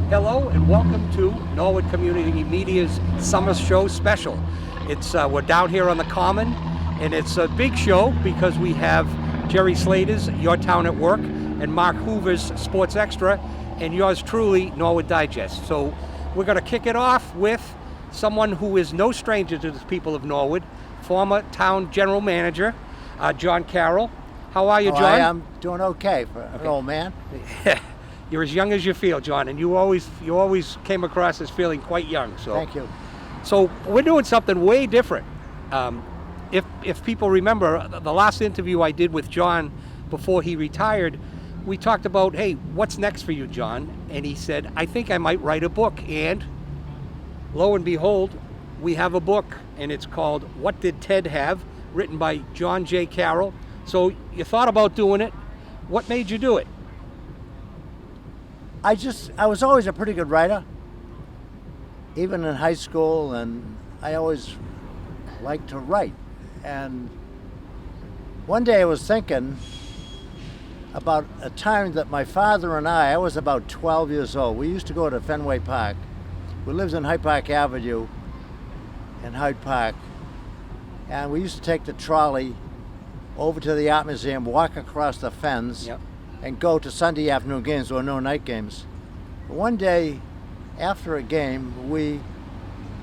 Hello and welcome to Norwood Community Media's Summer Show special. We're down here on the Common, and it's a big show because we have Jerry Slater's Your Town at Work and Mark Hoover's Sports Extra and yours truly, Norwood Digest. So we're going to kick it off with someone who is no stranger to the people of Norwood, former town general manager, John Carroll. How are you, John? I'm doing okay for an old man. You're as young as you feel, John, and you always came across as feeling quite young. So thank you. So we're doing something way different. If people remember, the last interview I did with John before he retired, we talked about, hey, what's next for you, John? And he said, I think I might write a book. And lo and behold, we have a book, and it's called What Did Ted Have?, written by John J. Carroll. So you thought about doing it. What made you do it? I was always a pretty good writer, even in high school, and I always liked to write. And one day I was thinking about a time that my father and I was about 12 years old. We used to go to Fenway Park. We lived in Hyde Park Avenue in Hyde Park, and we used to take the trolley over to the Art Museum, walk across the fence, Yep. and go to Sunday afternoon games. There were no night games. One day, after a game, we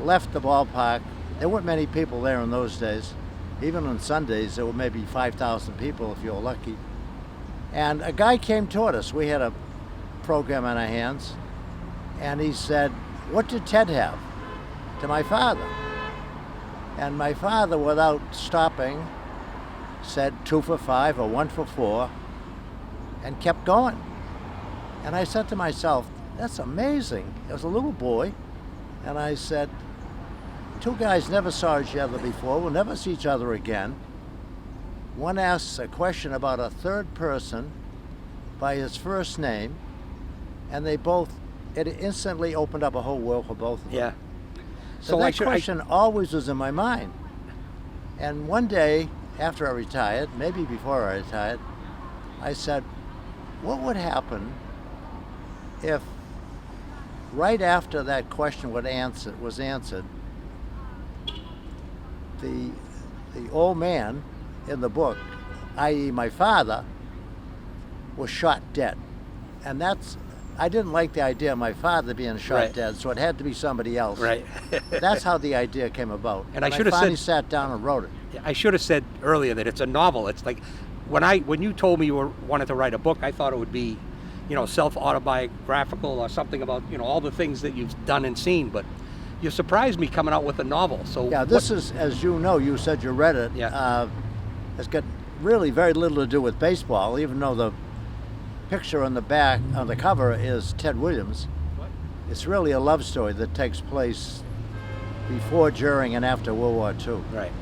left the ballpark. There weren't many people there in those days. Even on Sundays, there were maybe 5,000 people if you were lucky. And a guy came toward us. We had a program on our hands. And he said, "What did Ted have?" to my father. And my father, without stopping, said 2 for 5 or 1 for 4. And kept going. And I said to myself, that's amazing. I was a little boy, and I said, two guys never saw each other before, will never see each other again. One asks a question about a third person by his first name, and it instantly opened up a whole world for both of them. Yeah. So that question always was in my mind. And one day, after I retired, maybe before I retired, I said, what would happen if right after that question was answered, the old man in the book, i.e. my father, was shot dead? And I didn't like the idea of my father being shot dead, so it had to be somebody else. Right. That's how the idea came about. And I finally sat down and wrote it. I should have said earlier that it's a novel. It's like, when you told me you wanted to write a book, I thought it would be, self-autobiographical or something about, all the things that you've done and seen. But you surprised me coming out with a novel. So yeah, this is, as you know, you said you read it. Yeah. It's got really very little to do with baseball, even though the picture on the cover is Ted Williams. What? It's really a love story that takes place before, during, and after World War II. Right.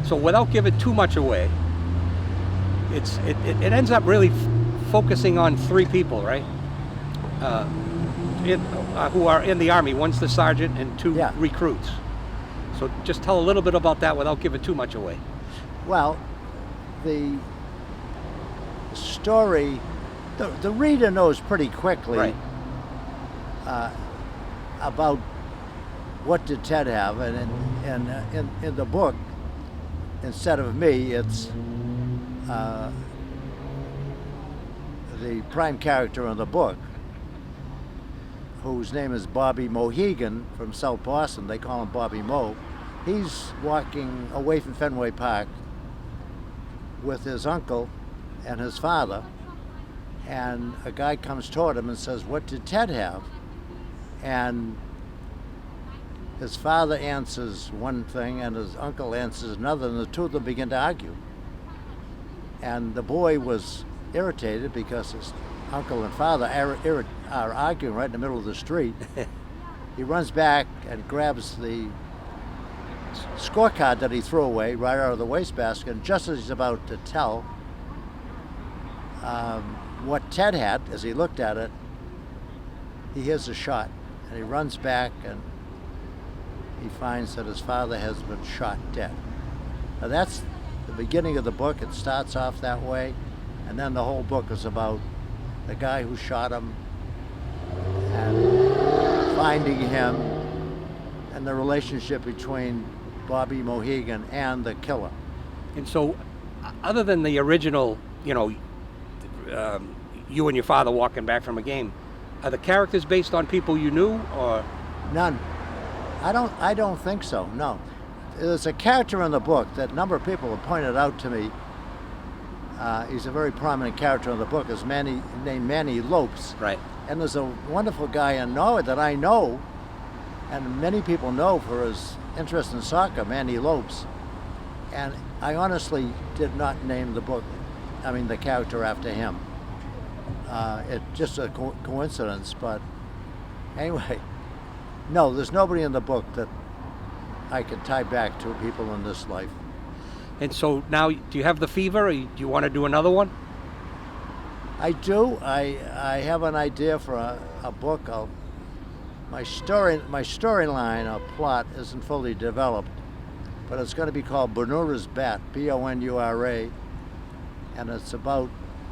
So without giving too much away, it ends up really focusing on 3 people, right? Who are in the Army. One's the sergeant and 2 recruits. So just tell a little bit about that without giving too much away. Well, the story, the reader knows pretty quickly about what did Ted have, and in the book, instead of me, it's the prime character in the book, whose name is Bobby Mohegan from South Boston. They call him Bobby Mo. He's walking away from Fenway Park with his uncle and his father, and a guy comes toward him and says, "What did Ted have?" And his father answers one thing and his uncle answers another, and the two of them begin to argue. And the boy was irritated because his uncle and father are arguing right in the middle of the street. He runs back and grabs the scorecard that he threw away right out of the wastebasket, and just as he's about to tell what Ted had, as he looked at it, he hears a shot, and he runs back and he finds that his father has been shot dead. Now that's the beginning of the book. It starts off that way, and then the whole book is about the guy who shot him and finding him and the relationship between Bobby Mohegan and the killer. And so, other than the original, you and your father walking back from a game, are the characters based on people you knew, or? None. I don't think so, no. There's a character in the book that a number of people have pointed out to me. He's a very prominent character in the book, is named Manny Lopes. Right. And there's a wonderful guy in Norwood that I know, and many people know for his interest in soccer, Manny Lopes. And I honestly did not name the character after him. It's just a coincidence, but anyway, no, there's nobody in the book that I could tie back to people in this life. And so now, do you have the fever, or do you want to do another one? I do. I have an idea for a book. My storyline or plot isn't fully developed, but it's going to be called Bonura's Bat, Bonura, and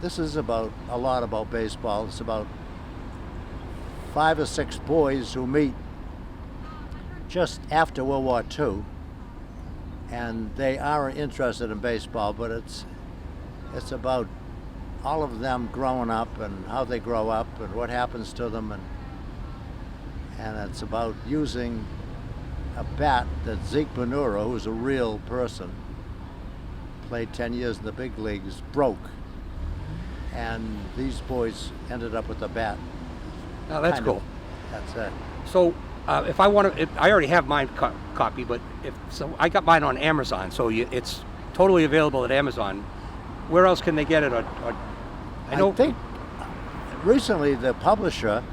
this is about a lot about baseball. It's about 5 or 6 boys who meet just after World War II, and they are interested in baseball, but it's about all of them growing up and how they grow up and what happens to them, and it's about using a bat that Zeke Bonura, who's a real person, played 10 years in the big leagues, broke. And these boys ended up with a bat. Oh, that's cool. That's it. So if I want to, I already have mine copy, but I got mine on Amazon, so it's totally available at Amazon. Where else can they get it? I think recently the publisher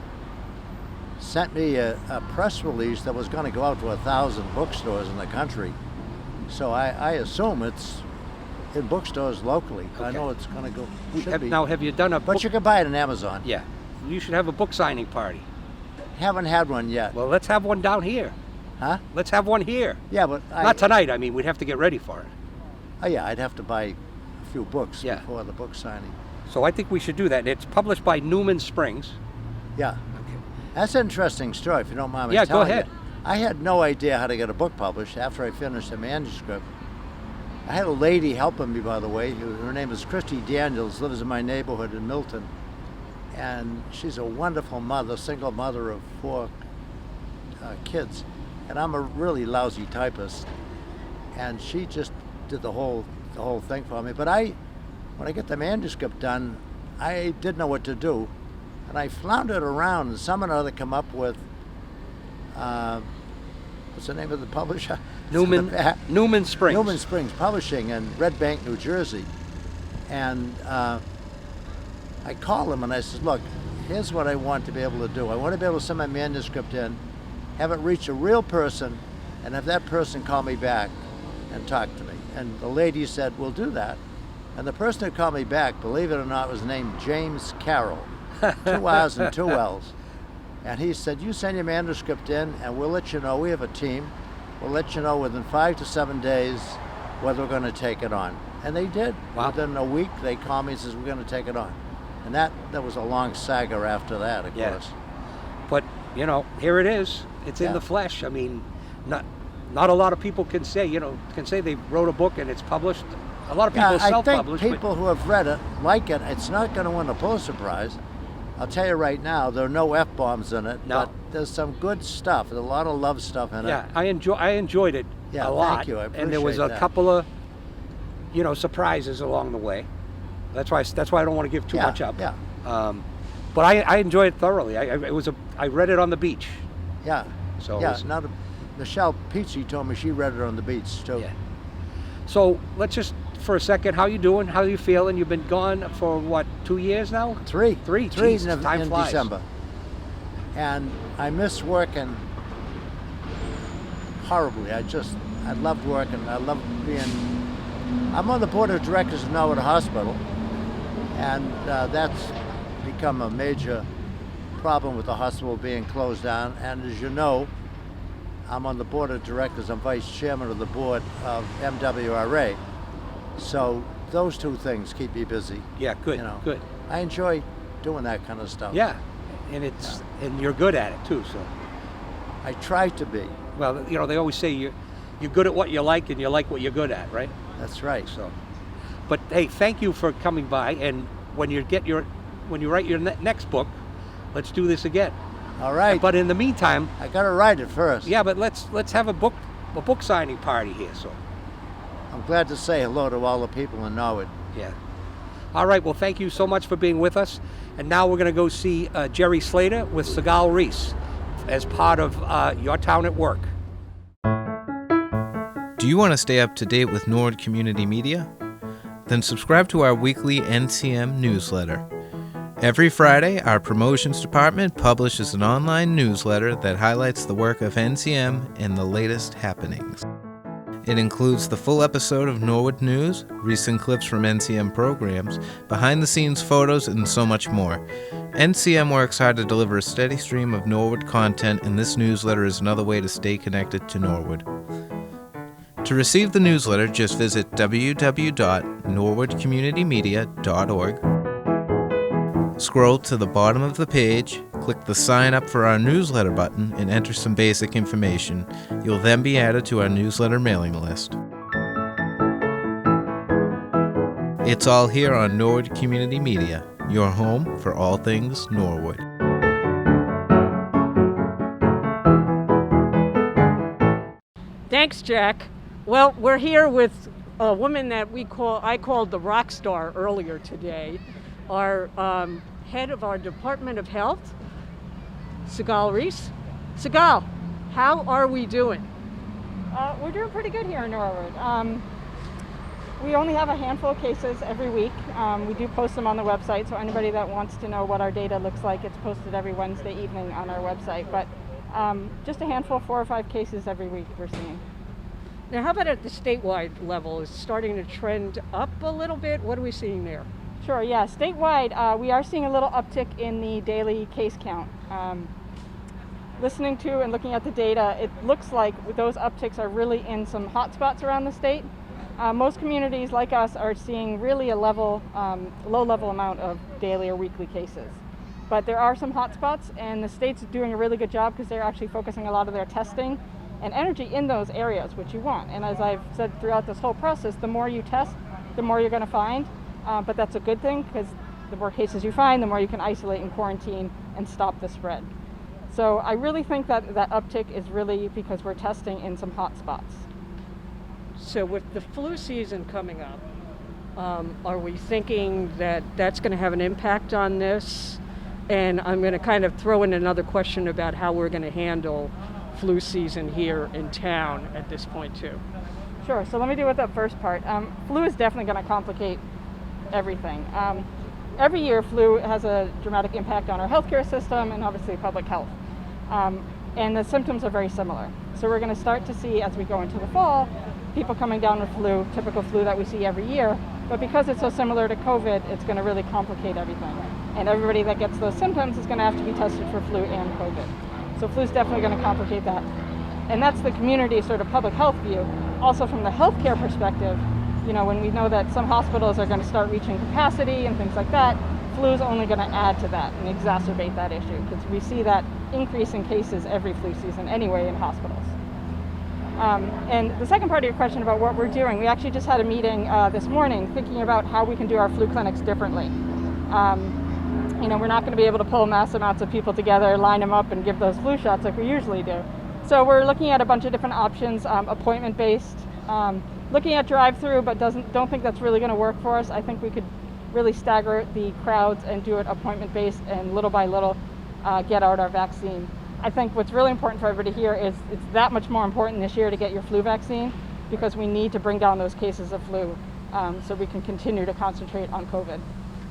sent me a press release that was going to go out to 1,000 bookstores in the country. So I assume it's in bookstores locally. Okay. I know it's going to go. Now, have you done a book? But you can buy it on Amazon. Yeah. You should have a book signing party. Haven't had one yet. Well, let's have one down here. Huh? Let's have one here. Yeah, but not tonight. I mean, we'd have to get ready for it. Oh yeah, I'd have to buy a few books Yeah. before the book signing. So I think we should do that. It's published by Newman Springs. Yeah. Okay. That's an interesting story, if you don't mind me Yeah, telling go ahead. you. I had no idea how to get a book published after I finished the manuscript. I had a lady helping me, by the way. Her name is Christy Daniels, lives in my neighborhood in Milton. And she's a wonderful mother, single mother of 4 kids. And I'm a really lousy typist. And she just did the whole thing for me. But when I get the manuscript done, I didn't know what to do. And I floundered around, and some or other come up with, what's the name of the publisher? Newman Springs. Newman Springs Publishing in Red Bank, New Jersey. And I called them and I said, look, here's what I want to be able to do. I want to be able to send my manuscript in, have it reach a real person, and have that person call me back and talk to me. And the lady said, we'll do that. And the person who called me back, believe it or not, was named James Carroll. 2 R's and 2 L's. And he said, you send your manuscript in and we'll let you know. We have a team. We'll let you know within 5 to 7 days whether we're going to take it on. And they did. Wow. Within a week, they called me and says, we're going to take it on. And that was a long saga after that, of course. But, here it is. It's in the flesh. I mean, not a lot of people can say they wrote a book and it's published. A lot of people self-publish. I think people who have read it like it. It's not going to win a Pulitzer Prize. I'll tell you right now, there are no F-bombs in it, no. But there's some good stuff. There's a lot of love stuff in it. Yeah, I enjoyed it a lot. Thank you. I appreciate and there was a couple of, surprises along the way. That's why I don't want to give too much up. Yeah. But I enjoyed it thoroughly. I read it on the beach. Yeah. So Michelle Peachy told me she read it on the beach too. Yeah. So let's just for a second. How you doing? How you feeling? You've been gone for what, 2 years now? 3. 3. Three Jesus, in time flies. December. And I miss working horribly. I loved working. I loved I'm on the board of directors of Norwood Hospital, and that's become a major problem with the hospital being closed down. And as you know, I'm on the board of directors. I'm vice chairman of the board of MWRA. So those 2 things keep me busy. Yeah, good, good. I enjoy doing that kind of stuff. Yeah, and and you're good at it too. So, I try to be. Well, you know, they always say you're good at what you like and you like what you're good at, right? That's right. So, but hey, thank you for coming by. And when you write your next book, let's do this again. All right. But in the meantime, I got to write it first. yeah. But let's have a book signing party here. So, I'm glad to say hello to all the people in Norwood. yeah. All right. Well, thank you so much for being with us. And now we're going to go see Jerry Slater with Sigal Reese as part of Your Town at Work. Do you want to stay up to date with Norwood Community Media? Then subscribe to our weekly NCM Newsletter. Every Friday, our promotions department publishes an online newsletter that highlights the work of NCM and the latest happenings. It includes the full episode of Norwood News, recent clips from NCM programs, behind-the-scenes photos, and so much more. NCM works hard to deliver a steady stream of Norwood content, and this newsletter is another way to stay connected to Norwood. To receive the newsletter, just visit www.norwoodcommunitymedia.org. Scroll to the bottom of the page, click the Sign Up for our newsletter button, and enter some basic information. You'll then be added to our newsletter mailing list. It's all here on Norwood Community Media, your home for all things Norwood. Thanks, Jack. Well, we're here with a woman that I called the rock star earlier today, our head of our Department of Health, Sigal Reese. Sigal, how are we doing? We're doing pretty good here in Norwood. We only have a handful of cases every week. We do post them on the website, so anybody that wants to know what our data looks like, it's posted every Wednesday evening on our website. But just a handful, 4 or 5 cases every week we're seeing. Now, how about at the statewide level? Is it starting to trend up a little bit? What are we seeing there? Sure, yeah. Statewide, we are seeing a little uptick in the daily case count. Listening to and looking at the data, it looks like those upticks are really in some hot spots around the state. Most communities like us are seeing really a low-level amount of daily or weekly cases. But there are some hot spots, and the state's doing a really good job because they're actually focusing a lot of their testing and energy in those areas, which you want. And as I've said throughout this whole process, the more you test, the more you're going to find. But that's a good thing because the more cases you find, the more you can isolate and quarantine and stop the spread. So I really think that uptick is really because we're testing in some hot spots. So with the flu season coming up, are we thinking that that's going to have an impact on this? And I'm going to kind of throw in another question about how we're going to handle flu season here in town at this point too. Sure, so let me deal with that first part. Flu is definitely going to complicate everything. Every year flu has a dramatic impact on our healthcare system and obviously public health. And the symptoms are very similar. So we're going to start to see as we go into the fall, people coming down with flu, typical flu that we see every year. But because it's so similar to COVID, it's going to really complicate everything. And everybody that gets those symptoms is going to have to be tested for flu and COVID. So flu is definitely going to complicate that. And that's the community sort of public health view. Also from the healthcare perspective, you know, when we know that some hospitals are going to start reaching capacity and things like that, flu is only going to add to that and exacerbate that issue because we see that increase in cases every flu season anyway in hospitals. And the second part of your question about what we're doing, we actually just had a meeting this morning thinking about how we can do our flu clinics differently. You know, we're not going to be able to pull mass amounts of people together, line them up and give those flu shots like we usually do. So we're looking at a bunch of different options, appointment-based, looking at drive-through, but don't think that's really going to work for us. I think we could really stagger the crowds and do it appointment-based and little by little get out our vaccine. I think what's really important for everybody here is it's that much more important this year to get your flu vaccine because we need to bring down those cases of flu so we can continue to concentrate on COVID.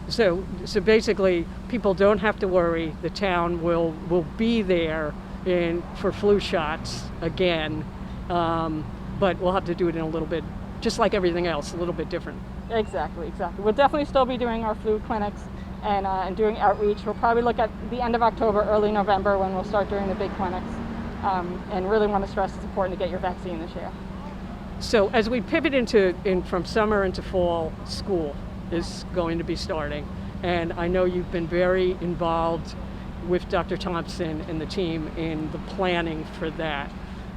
So basically, people don't have to worry. The town will be there for flu shots again, but we'll have to do it in a little bit, just like everything else, a little bit different. Exactly. We'll definitely still be doing our flu clinics and doing outreach. We'll probably look at the end of October, early November when we'll start doing the big clinics, and really want to stress it's important to get your vaccine this year. So as we pivot from summer into fall, school is going to be starting. And I know you've been very involved with Dr. Thompson and the team in the planning for that.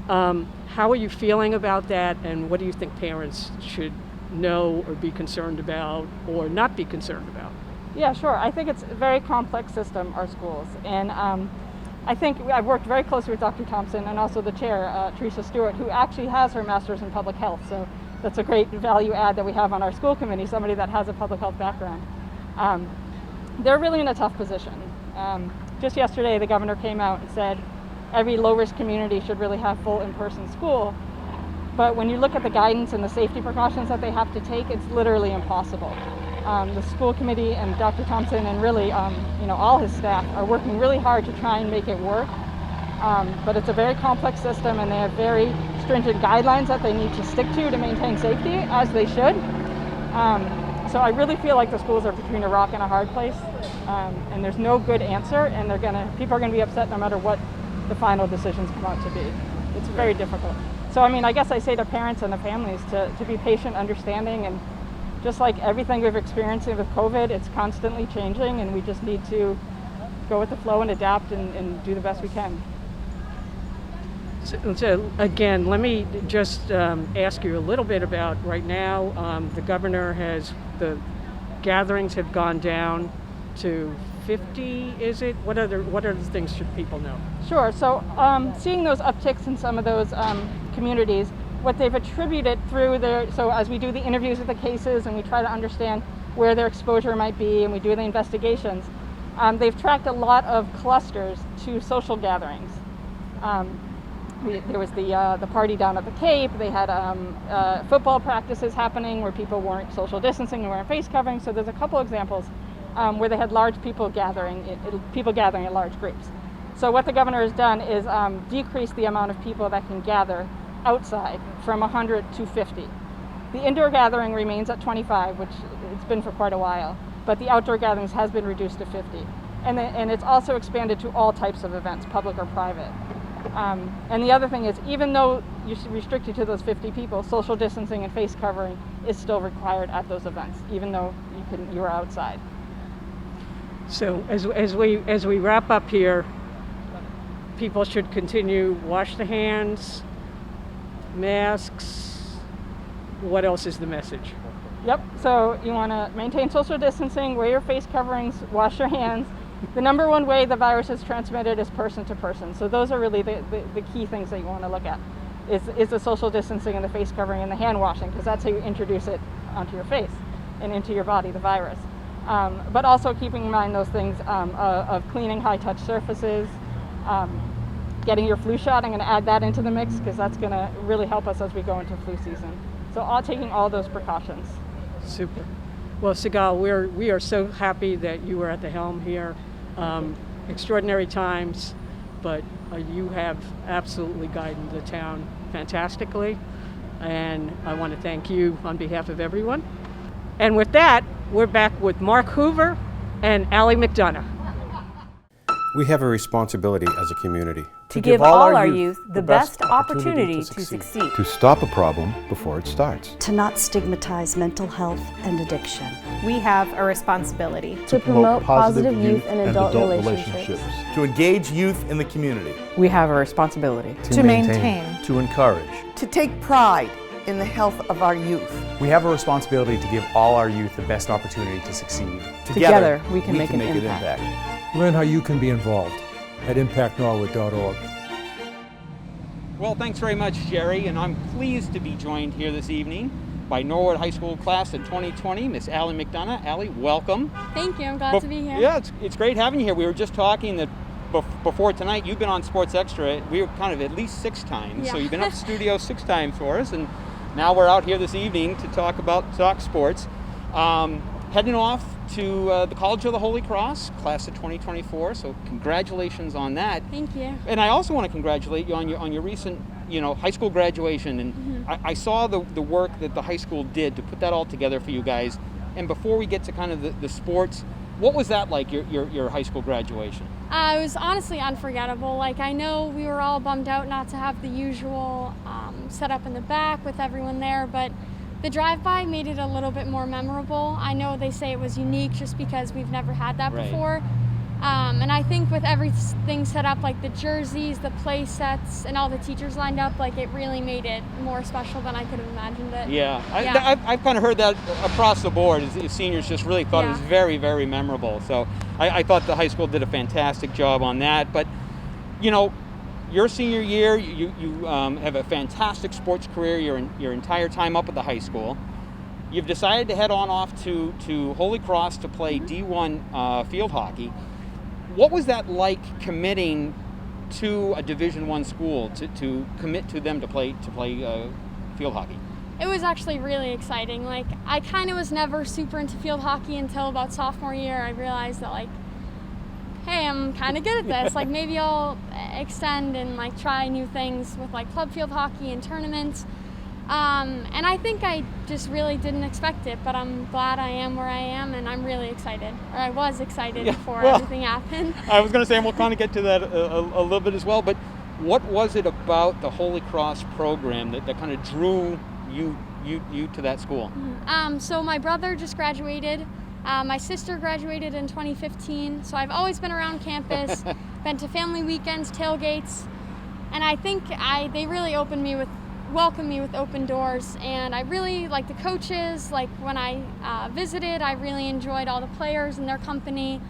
How are you feeling about that, and what do you think parents should know or be concerned about or not be concerned about? Yeah, sure. I think it's a very complex system, our schools. And I think I've worked very closely with Dr. Thompson and also the chair, Teresa Stewart, who actually has her master's in public health. So that's a great value add that we have on our school committee, somebody that has a public health background. They're really in a tough position. Just yesterday, the governor came out and said every low-risk community should really have full in-person school. But when you look at the guidance and the safety precautions that they have to take, it's literally impossible. The school committee and Dr. Thompson and really, all his staff are working really hard to try and make it work. But it's a very complex system, and they have very stringent guidelines that they need to stick to maintain safety, as they should. So I really feel like the schools are between a rock and a hard place, and there's no good answer, and people are gonna be upset no matter what the final decisions come out to be. It's very difficult. So I guess I say to parents and the families to be patient, understanding, and just like everything we've experienced with COVID, it's constantly changing, and we just need to go with the flow and adapt and do the best we can. So again, let me just ask you a little bit about right now. The governor the gatherings have gone down to 50, is it? What other things should people know? Sure. So seeing those upticks in some of those communities, what they've attributed through so as we do the interviews with the cases and we try to understand where their exposure might be and we do the investigations, they've tracked a lot of clusters to social gatherings. There was the party down at the Cape. They had football practices happening where people weren't social distancing and wearing face coverings. So there's a couple examples where they had large people gathering in large groups. So what the governor has done is decrease the amount of people that can gather outside from 100 to 50. The indoor gathering remains at 25, which it's been for quite a while, but the outdoor gatherings has been reduced to 50. And it's also expanded to all types of events, public or private. And the other thing is, even though you're restricted to those 50 people, social distancing and face covering is still required at those events, even though you're outside. So as we wrap up here, people should continue wash the hands, masks. What else is the message? Yep. So you want to maintain social distancing, wear your face coverings, wash your hands. The number one way the virus is transmitted is person to person. So those are really the key things that you want to look at is the social distancing and the face covering and the hand washing, because that's how you introduce it onto your face and into your body, the virus. But also keeping in mind those things of cleaning high-touch surfaces, getting your flu shot. I'm going to add that into the mix because that's going to really help us as we go into flu season. So taking all those precautions. Super. Well, Sigal, we are so happy that you were at the helm here. Extraordinary times, but you have absolutely guided the town fantastically, and I want to thank you on behalf of everyone. And with that, we're back with Mark Hoover and Allie McDonough. We have a responsibility as a community to give all our youth the best opportunity to succeed. To stop a problem before it starts. To not stigmatize mental health and addiction. We have a responsibility to promote positive youth and adult relationships. To engage youth in the community. We have a responsibility to maintain. To encourage. To take pride in the health of our youth. We have a responsibility to give all our youth the best opportunity to succeed. Together we can make an impact. Learn how you can be involved at impactnorwood.org. Well, thanks very much, Jerry, and I'm pleased to be joined here this evening by Norwood High School class of 2020, Miss Allie McDonough. Allie, welcome. Thank you, I'm glad to be here. Yeah, it's great having you here. We were just talking that before tonight, you've been on Sports Extra. We were kind of at least 6 times, yeah. So you've been up to studio 6 times for us, and now we're out here this evening to talk sports. Heading off to the College of the Holy Cross, class of 2024. So congratulations on that. Thank you. And I also want to congratulate you on your recent, high school graduation. And I saw the work that the high school did to put that all together for you guys. And before we get to kind of the sports, what was that like, your high school graduation? It was honestly unforgettable. Like, I know we were all bummed out not to have the usual setup in the back with everyone there, but the drive-by made it a little bit more memorable. I know they say it was unique just because we've never had that before, And I think with everything set up, like the jerseys, the play sets, and all the teachers lined up, like it really made it more special than I could have imagined it. Yeah, I've kind of heard that across the board. Seniors just really thought it was very, very memorable. So I thought the high school did a fantastic job on that. But, you know, your senior year, you have a fantastic sports career your entire time up at the high school. You've decided to head on off to Holy Cross to play D1 field hockey. What was that like committing to a Division I school, to commit to them to play field hockey? It was actually really exciting. Like, I kind of was never super into field hockey until about sophomore year. I realized that, like, hey, I'm kind of good at this. Like, maybe I'll extend and, like, try new things with, like, club field hockey and tournaments. And I think I just really didn't expect it, but I'm glad I am where I am, and I'm really excited. Or I was excited before everything happened. I was going to say, and we'll kind of get to that a little bit as well, but what was it about the Holy Cross program that kind of drew you to that school? So my brother just graduated. My sister graduated in 2015, so I've always been around campus, been to family weekends, tailgates, and I think they really welcomed me with open doors, and I really like the coaches. Like, when I visited, I really enjoyed all the players and their company,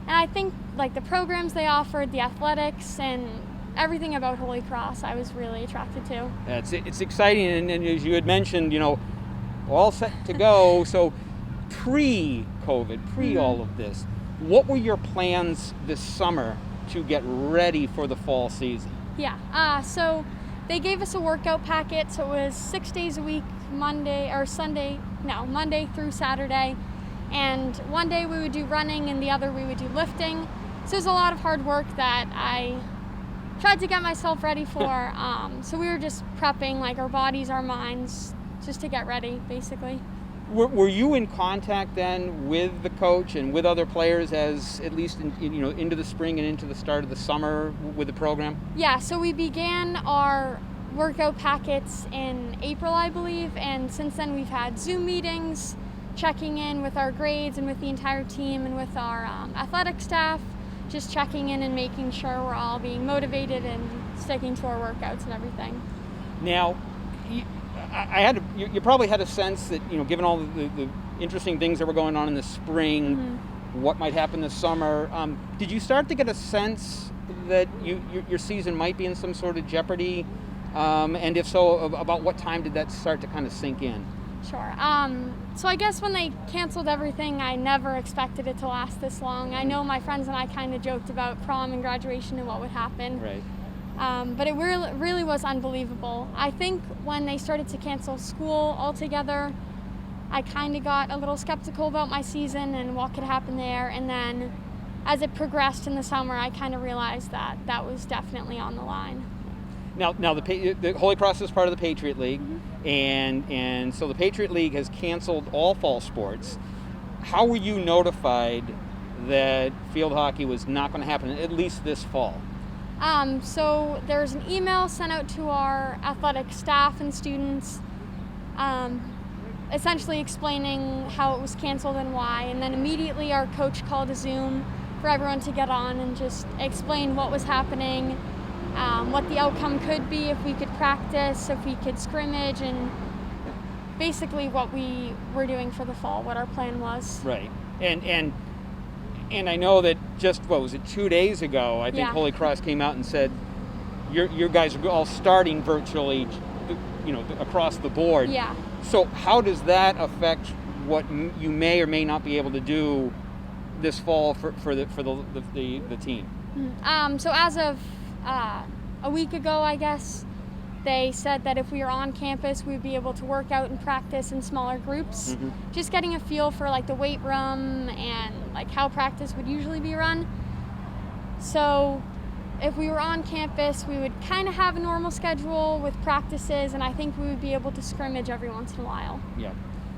and I think like the programs they offered, the athletics, and everything about Holy Cross I was really attracted to. Yeah, it's exciting, and as you had mentioned, you know, all set to go. So pre-COVID, all of this, what were your plans this summer to get ready for the fall season? Yeah, so they gave us a workout packet, so it was 6 days a week, Monday through Saturday, and one day we would do running and the other we would do lifting. So it was a lot of hard work that I tried to get myself ready for. So we were just prepping, like, our bodies, our minds, just to get ready, basically. Were you in contact then with the coach and with other players, as at least into the spring and into the start of the summer with the program? Yeah, so we began our workout packets in April, I believe, and since then we've had Zoom meetings, checking in with our grades and with the entire team and with our athletic staff, just checking in and making sure we're all being motivated and sticking to our workouts and everything. Now, you probably had a sense that, given all the interesting things that were going on in the spring, what might happen this summer. Did you start to get a sense that your season might be in some sort of jeopardy? And if so, about what time did that start to kind of sink in? Sure. So I guess when they canceled everything, I never expected it to last this long. I know my friends and I kind of joked about prom and graduation and what would happen. Right. But it really was unbelievable. I think when they started to cancel school altogether, I kind of got a little skeptical about my season and what could happen there. And then as it progressed in the summer, I kind of realized that was definitely on the line. Now the Holy Cross is part of the Patriot League, and so the Patriot League has canceled all fall sports. How were you notified that field hockey was not going to happen, at least this fall? So there's an email sent out to our athletic staff and students, essentially explaining how it was canceled and why, and then immediately our coach called a Zoom for everyone to get on and just explain what was happening, what the outcome could be if we could practice, if we could scrimmage, and basically what we were doing for the fall, what our plan was. Right. And I know that just, 2 days ago, I think Holy Cross came out and said, your guys are all starting virtually, across the board. Yeah. So how does that affect what you may or may not be able to do this fall for the team? So as of a week ago, I guess, they said that if we were on campus, we'd be able to work out and practice in smaller groups, just getting a feel for like the weight room and like how practice would usually be run. So if we were on campus, we would kind of have a normal schedule with practices, and I think we would be able to scrimmage every once in a while. Yeah.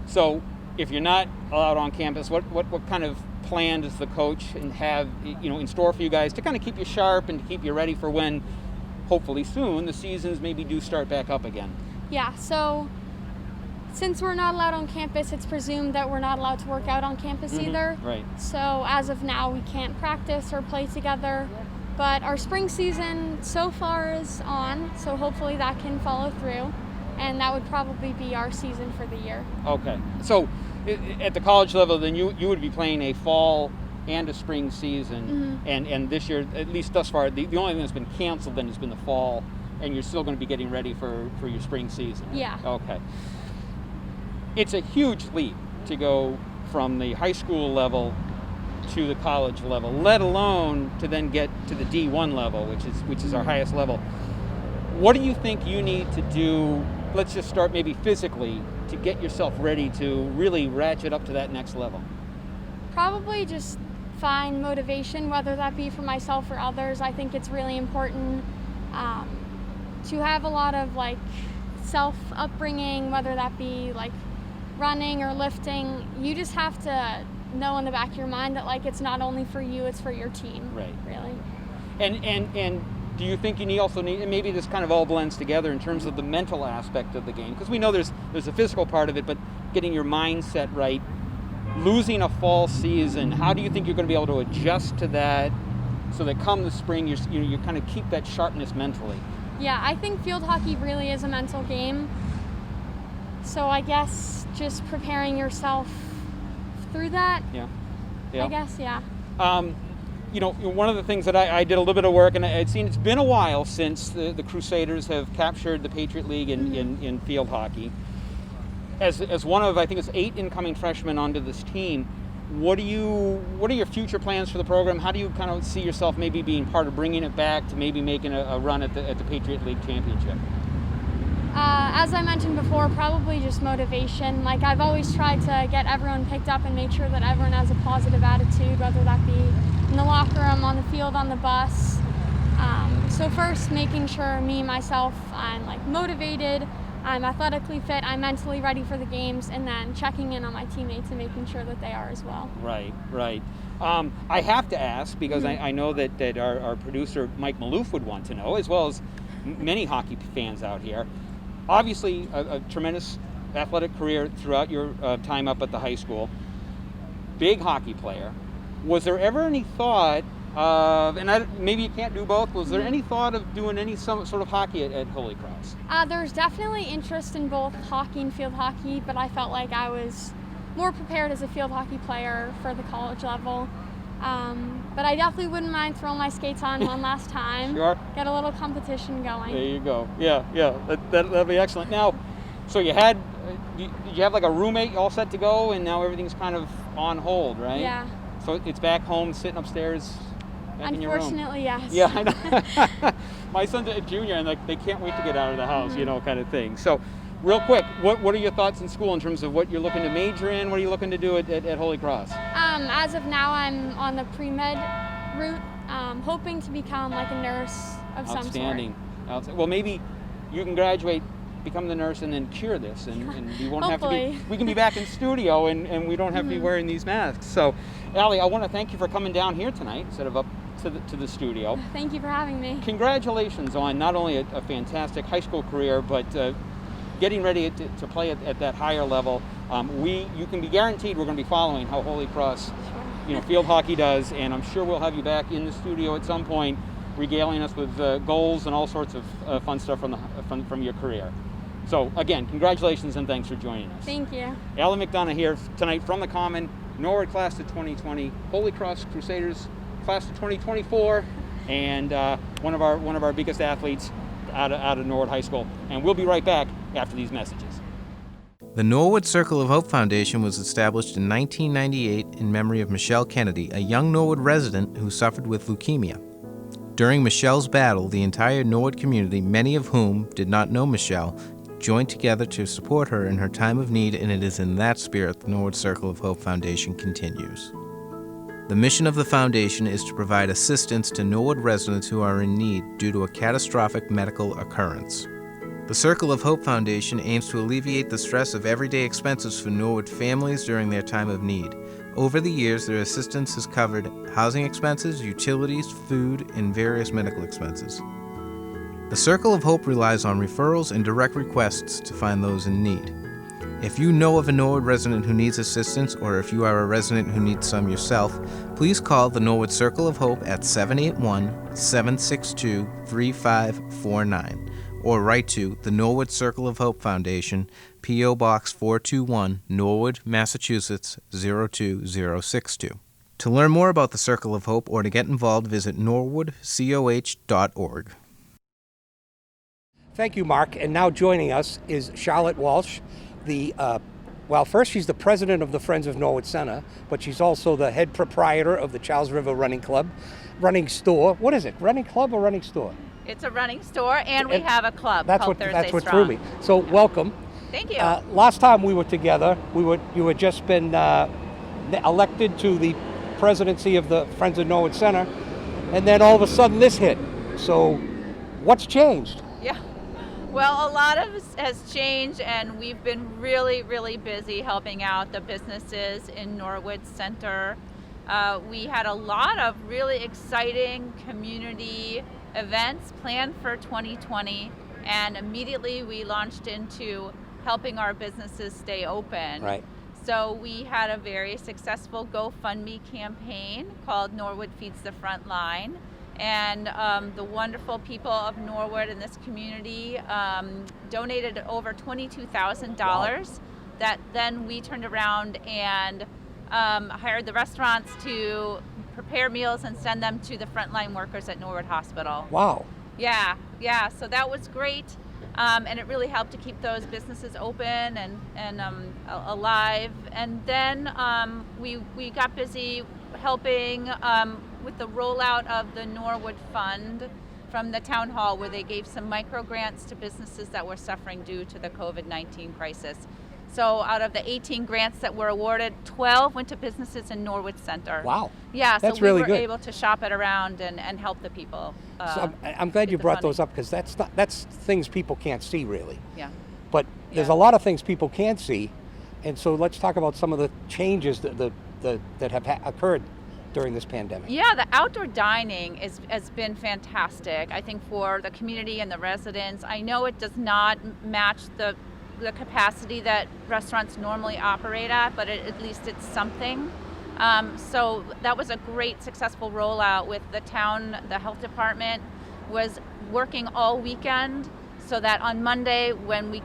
So if you're not allowed on campus, what kind of plan does the coach have in store for you guys to kind of keep you sharp and to keep you ready for when, hopefully soon, the seasons maybe do start back up again? Yeah, so since we're not allowed on campus, it's presumed that we're not allowed to work out on campus either. Right. So as of now, we can't practice or play together. But our spring season so far is on, so hopefully that can follow through. And that would probably be our season for the year. Okay. So at the college level, then you would be playing a fall and a spring season. And this year, at least thus far, the only thing that's been canceled then has been the fall, and you're still going to be getting ready for your spring season. Yeah. Okay. It's a huge leap to go from the high school level to the college level, let alone to then get to the D1 level, which is our highest level. What do you think you need to do, let's just start maybe physically, to get yourself ready to really ratchet up to that next level? Probably just find motivation, whether that be for myself or others. I think it's really important to have a lot of like self-upbringing, whether that be like running or lifting. You just have to know in the back of your mind that like it's not only for you, it's for your team. Right. Really. And do you think you also need, and maybe this kind of all blends together in terms of the mental aspect of the game, because we know there's a physical part of it, but getting your mindset right, losing a fall season, how do you think you're going to be able to adjust to that so that come the spring you kind of keep that sharpness mentally? Yeah, I think field hockey really is a mental game. So I guess just preparing yourself through that. Yeah. I guess, yeah. One of the things that I did a little bit of work, and I'd seen it's been a while since the Crusaders have captured the Patriot League in field hockey. As one of, I think it's 8 incoming freshmen onto this team, what are your future plans for the program? How do you kind of see yourself maybe being part of bringing it back to maybe making a run at the Patriot League championship? As I mentioned before, probably just motivation. Like I've always tried to get everyone picked up and make sure that everyone has a positive attitude, whether that be in the locker room, on the field, on the bus. So first, making sure me, myself, I'm like motivated, I'm athletically fit, I'm mentally ready for the games, and then checking in on my teammates and making sure that they are as well. Right. I have to ask, because I know that our producer, Mike Maloof, would want to know, as well as many hockey fans out here. Obviously, a tremendous athletic career throughout your time up at the high school. Big hockey player. Was there ever any thought of, and maybe you can't do both, was there any thought of doing some sort of hockey at Holy Cross? There's definitely interest in both hockey and field hockey, but I felt like I was more prepared as a field hockey player for the college level. But I definitely wouldn't mind throwing my skates on one last time. Sure. Get a little competition going. There you go. Yeah. That'd be excellent. Now, so did you have like a roommate all set to go, and now everything's kind of on hold, right? Yeah. So it's back home, sitting upstairs back in your room. Unfortunately, yes. Yeah, I know. My son's a junior, and like they can't wait to get out of the house, kind of thing. So, real quick, what are your thoughts in school in terms of what you're looking to major in? What are you looking to do at Holy Cross? As of now, I'm on the pre-med route, hoping to become like a nurse of some sort. Outstanding. Well, maybe you can graduate, become the nurse, and then cure this, and we won't have to be. We can be back in studio, and we don't have to be wearing these masks. So, Allie, I want to thank you for coming down here tonight instead of up to the studio. Thank you for having me. Congratulations on not only a fantastic high school career, but getting ready to play at that higher level. You can be guaranteed we're going to be following how Holy Cross, field hockey does, and I'm sure we'll have you back in the studio at some point, regaling us with goals and all sorts of fun stuff from your career. So again, congratulations and thanks for joining us. Thank you. Alan McDonough here tonight from the Common, Norwood class of 2020, Holy Cross Crusaders class of 2024, and one of our biggest athletes out of Norwood High School. And we'll be right back after these messages. The Norwood Circle of Hope Foundation was established in 1998 in memory of Michelle Kennedy, a young Norwood resident who suffered with leukemia. During Michelle's battle, the entire Norwood community, many of whom did not know Michelle, joined together to support her in her time of need, and it is in that spirit the Norwood Circle of Hope Foundation continues. The mission of the foundation is to provide assistance to Norwood residents who are in need due to a catastrophic medical occurrence. The Circle of Hope Foundation aims to alleviate the stress of everyday expenses for Norwood families during their time of need. Over the years, their assistance has covered housing expenses, utilities, food, and various medical expenses. The Circle of Hope relies on referrals and direct requests to find those in need. If you know of a Norwood resident who needs assistance, or if you are a resident who needs some yourself, please call the Norwood Circle of Hope at 781-762-3549 or write to the Norwood Circle of Hope Foundation, P.O. Box 421, Norwood, Massachusetts 02062. To learn more about the Circle of Hope or to get involved, visit norwoodcoh.org. Thank you, Mark. And now joining us is Charlotte Walsh, first she's the president of the Friends of Norwood Center, but she's also the head proprietor of the Charles River Running Store. What is it, running club or running store? It's a running store, and we have a club called Thursday That's what Strong. threw me. So welcome. Thank you. Last time we were together, you had just been elected to the presidency of the Friends of Norwood Center, and then all of a sudden this hit. So what's changed? Yeah. Well, a lot of has changed, and we've been really, really busy helping out the businesses in Norwood Center. We had a lot of really exciting community events planned for 2020, and immediately we launched into helping our businesses stay open. Right. So we had a very successful GoFundMe campaign called Norwood Feeds the Front Line. And the wonderful people of Norwood in this community donated over $22,000 Wow. that then we turned around and hired the restaurants to prepare meals and send them to the frontline workers at Norwood Hospital. Wow. Yeah, so that was great. And it really helped to keep those businesses open and alive. And then we got busy helping with the rollout of the Norwood Fund from the town hall, where they gave some micro grants to businesses that were suffering due to the COVID-19 crisis. So out of the 18 grants that were awarded, 12 went to businesses in Norwood Center. Wow. Yeah, That's so we really were good. able to shop it around and help the people. So I'm glad you brought those up, because that's things people can't see really. Yeah. But there's a lot of things people can't see, and so let's talk about some of the changes that have occurred during this pandemic. Yeah, the outdoor dining has been fantastic, I think, for the community and the residents. I know it does not match the capacity that restaurants normally operate at, but at least it's something. So that was a great successful rollout with the town. The health department was working all weekend so that on Monday, when we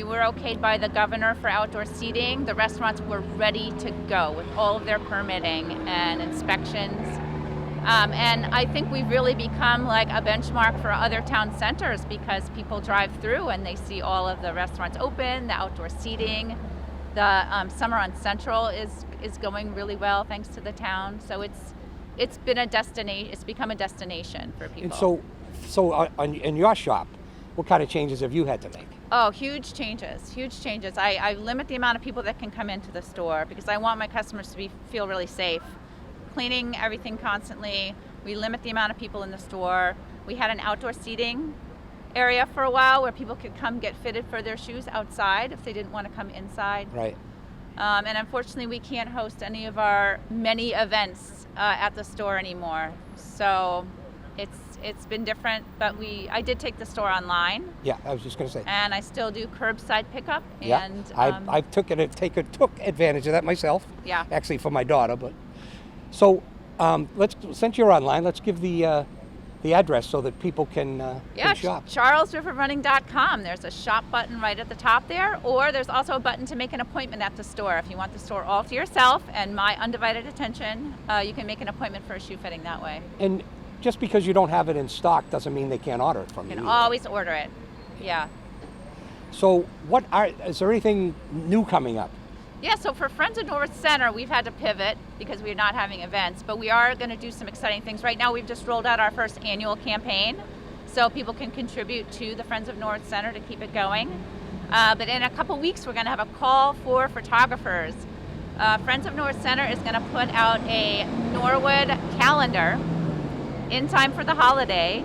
were okayed by the governor for outdoor seating, the restaurants were ready to go with all of their permitting and inspections. And I think we've really become like a benchmark for other town centers, because people drive through and they see all of the restaurants open, the outdoor seating. The Summer on Central is going really well thanks to the town. So it's been a destination. It's become a destination for people. And so in your shop, what kind of changes have you had to make? Oh, huge changes. I limit the amount of people that can come into the store, because I want my customers to feel really safe. Cleaning everything constantly. We limit the amount of people in the store. We had an outdoor seating area for a while where people could come get fitted for their shoes outside if they didn't want to come inside. Right. And unfortunately, we can't host any of our many events at the store anymore. So it's been different, but I did take the store online. Yeah, I was just going to say. And I still do curbside pickup. Yeah, And I took advantage of that myself. Yeah. Actually, for my daughter, but so since you're online, let's give the address so that people can shop. CharlesRiverRunning.com. There's a shop button right at the top there, or there's also a button to make an appointment at the store. If you want the store all to yourself and my undivided attention, you can make an appointment for a shoe fitting that way. And just because you don't have it in stock doesn't mean they can't order it from you. You can always order it. Yeah. So is there anything new coming up? Yeah, so for Friends of Norwood Center, we've had to pivot because we're not having events, but we are going to do some exciting things. Right now, we've just rolled out our first annual campaign, so people can contribute to the Friends of Norwood Center to keep it going. But in a couple weeks, we're going to have a call for photographers. Friends of Norwood Center is going to put out a Norwood calendar in time for the holiday,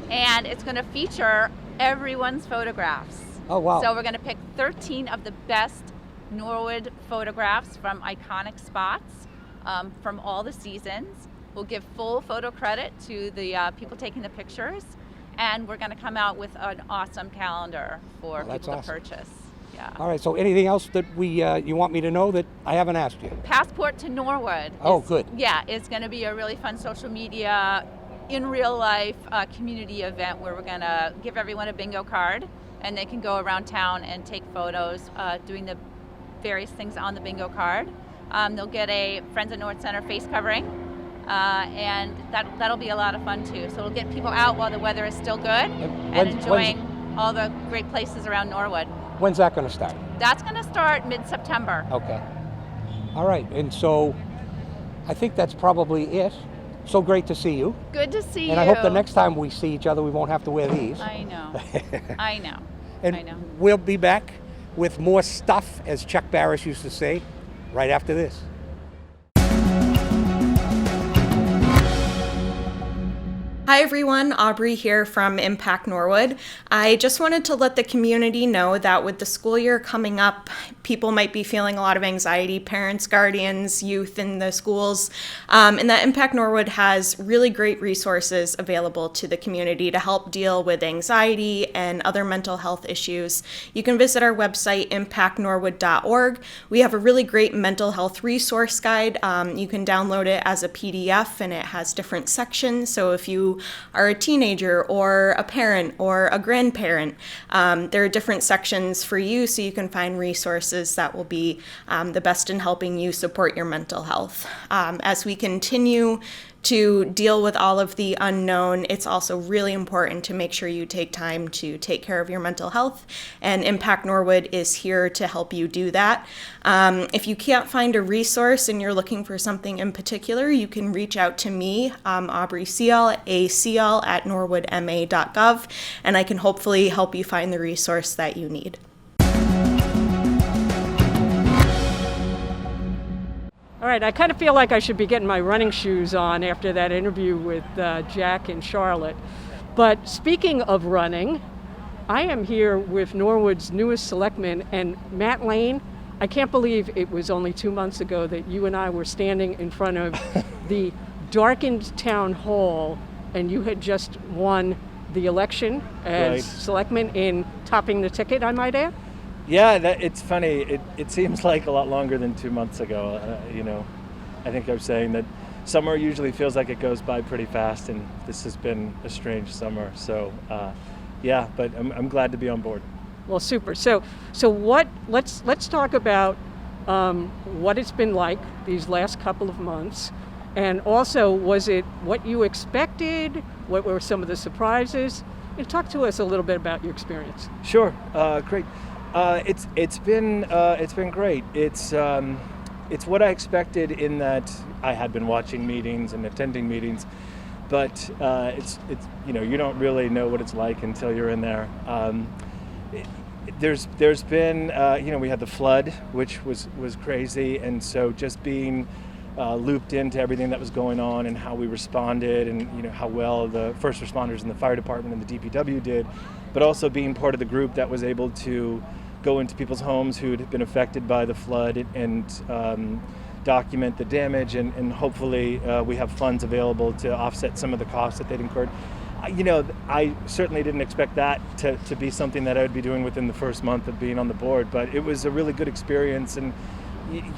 and it's going to feature everyone's photographs. Oh, wow. So we're going to pick 13 of the best Norwood photographs from iconic spots from all the seasons. We'll give full photo credit to the people taking the pictures, and we're going to come out with an awesome calendar for people to purchase. Yeah. All right, so anything else that you want me to know that I haven't asked you? Passport to Norwood. Good. Yeah, it's going to be a really fun social media, in real life community event where we're going to give everyone a bingo card and they can go around town and take photos doing the various things on the bingo card. They'll get a Friends of North Center face covering. And that'll be a lot of fun too. So it'll get people out while the weather is still good and enjoying all the great places around Norwood. When's that going to start? That's going to start mid-September. Okay. All right, and so I think that's probably it. So great to see you. Good to see you. And I hope the next time we see each other, we won't have to wear these. I know. I know. And I know. We'll be back with more stuff, as Chuck Barris used to say, right after this. Hi everyone, Aubrey here from Impact Norwood. I just wanted to let the community know that with the school year coming up, people might be feeling a lot of anxiety, parents, guardians, youth in the schools, and that Impact Norwood has really great resources available to the community to help deal with anxiety and other mental health issues. You can visit our website, impactnorwood.org. We have a really great mental health resource guide. You can download it as a PDF and it has different sections. So if you are a teenager or a parent or a grandparent, there are different sections for you so you can find resources that will be the best in helping you support your mental health. As we continue to deal with all of the unknown, it's also really important to make sure you take time to take care of your mental health, and Impact Norwood is here to help you do that. If you can't find a resource and you're looking for something in particular, you can reach out to me, Aubrey Seal, acl@norwoodma.gov, and I can hopefully help you find the resource that you need. All right, I kind of feel like I should be getting my running shoes on after that interview with Jack and Charlotte. But speaking of running, I am here with Norwood's newest selectman, and Matt Lane. I can't believe it was only 2 months ago that you and I were standing in front of the darkened town hall, and you had just won the election as selectman in topping the ticket, I might add. Yeah, it's funny. It seems like a lot longer than 2 months ago. I think I was saying that summer usually feels like it goes by pretty fast, and this has been a strange summer. So, yeah, but I'm glad to be on board. Well, super. So let's talk about what it's been like these last couple of months, and also, was it what you expected? What were some of the surprises? And talk to us a little bit about your experience. Sure. Great. It's been great. It's what I expected in that I had been watching meetings and attending meetings, but it's you don't really know what it's like until you're in there. There's been we had the flood, which was crazy, and so just being looped into everything that was going on and how we responded, and how well the first responders and the fire department and the DPW did, but also being part of the group that was able to go into people's homes who had been affected by the flood and document the damage, and hopefully we have funds available to offset some of the costs that they'd incurred. I certainly didn't expect that to be something that I would be doing within the first month of being on the board, but it was a really good experience, and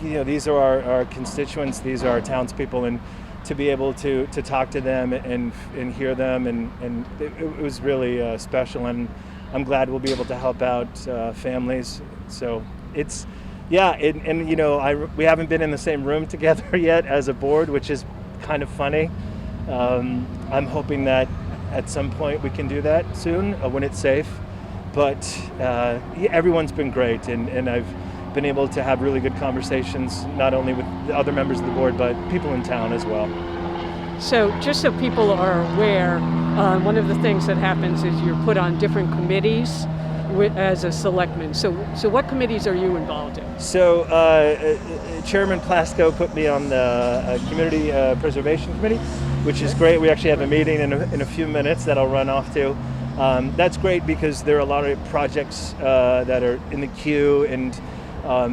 these are our constituents, these are our townspeople, and to be able to talk to them and hear them, and it was really special, and I'm glad we'll be able to help out families. So it's, we haven't been in the same room together yet as a board, which is kind of funny. I'm hoping that at some point we can do that soon when it's safe. But everyone's been great, and I've been able to have really good conversations, not only with the other members of the board, but people in town as well. So just so people are aware, one of the things that happens is you're put on different committees as a selectman. So what committees are you involved in? So Chairman Plasko put me on the Community Preservation Committee, which is great. We actually have a meeting in a few minutes that I'll run off to. That's great because there are a lot of projects that are in the queue, and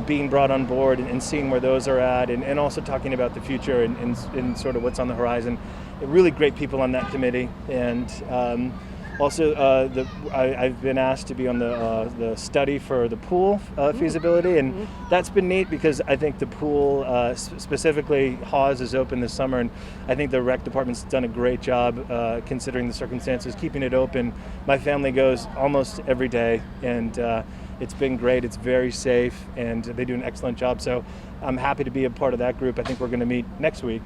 being brought on board and seeing where those are at, and also talking about the future and sort of what's on the horizon. Really great people on that committee, and Also, I've been asked to be on the study for the pool feasibility, and that's been neat because I think the pool, specifically Hawes, is open this summer, and I think the rec department's done a great job considering the circumstances, keeping it open. My family goes almost every day, and it's been great. It's very safe, and they do an excellent job. So I'm happy to be a part of that group. I think we're going to meet next week